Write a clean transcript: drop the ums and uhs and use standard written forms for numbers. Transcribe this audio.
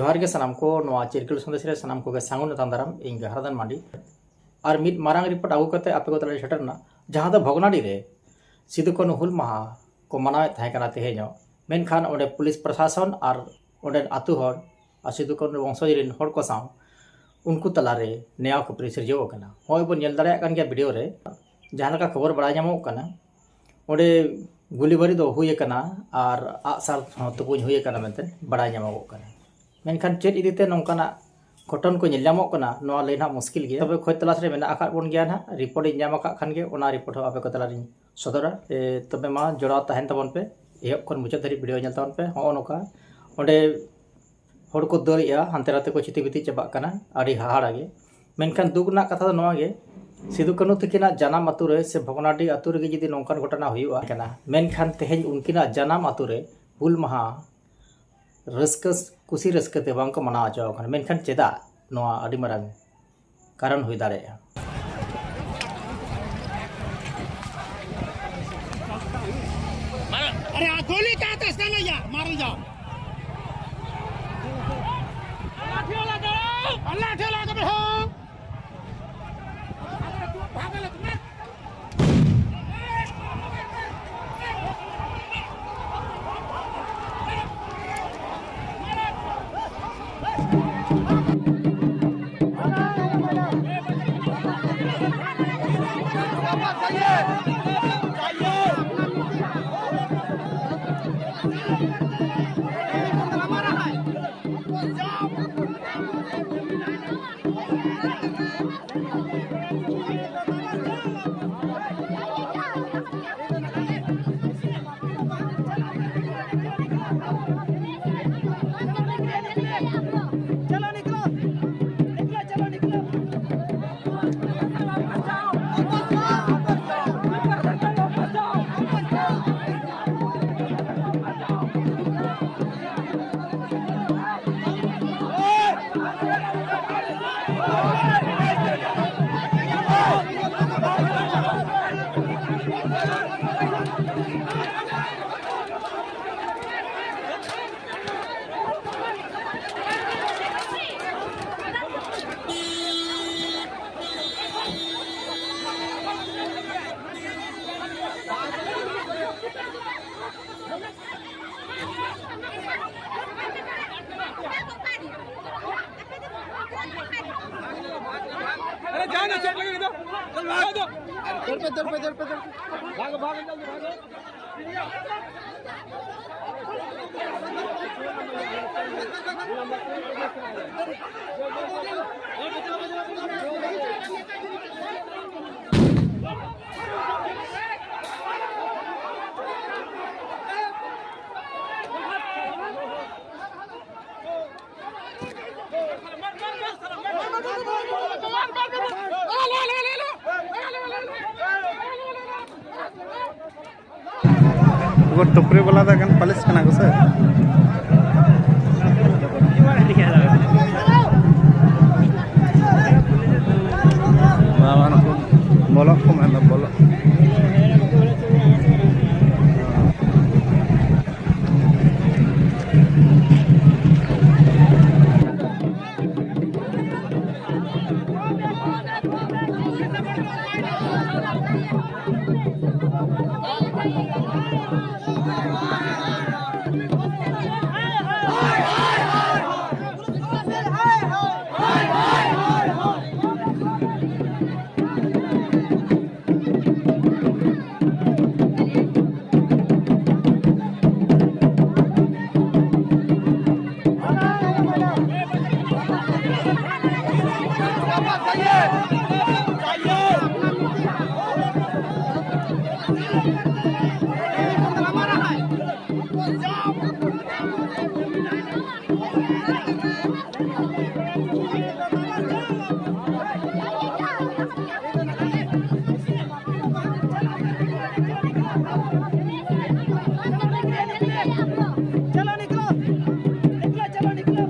जोहार के सनाम को नवा चिरकुल संदेश रे सनाम को सांगुन तांदाराम इंग हरदन मांडी और मिड मारांग रिपोर्ट आगु कते आपे को तले सेटरना जहां दो भगनाडी रे सिदु कानु हुल महा को मनावे थाय कना तेहेño मेनखान ओडे पुलिस प्रशासन और ओडे आतु हर और सिदु कानु वंशजरिन हर को साव उनको तलारे नया को प्रेसरजो कना होय बो नेल दाड़े कान गया वीडियो रे जहां लका खबर बड़ा जामो कना ओडे गुलीबारी दो हुए कना और आसार तुपुज हुए कना मेनते बड़ा जामो कना मेनखान चेत इदीते नोंकाना घटन को नेलामो कना नोआ लेना मुश्किल गया तबे खोज तलाश रे मेना आकात बोन गया ना रिपोर्ट इनाम आका खान गे ओना रिपोर्ट हो आपे को तलारिन सदरा तबे मा जोड़ा तहन तबन पे एहब खन मुचाद धरी वीडियो नेल तबन पे हो नोका ओंडे हर को दरिया हानते राते को चिति बिति चबा कना आडी हाहाड़ा गे मेनखान दुगना कथा दो नोआ गे सिदु कानु तकिना जानम आतु रे से भगनाडी आतु रे जदि नोंकान घटना हुयुआ कना मेनखान तेहेñ उनकिना जानम आतु रे हुल महा रस्कस कुसी रस्कते बांग को मना आचो खान मेनखान चेदा नोआ आडी मारांग कारण हुई दाड़े अरे गोली का तस्का ले जा मार जा अल्लाह ठेला के हो भागल तुम्हें चलो निकलो निकलो चलो निकलो अरे जाना चेक लगे तो चल भाग दो दर पे भाग जल्दी वो टोपरे वाला था कन पुलिस कना को सर मामा को बोलो को मैं बोलो चलो निकलो चलो निकलो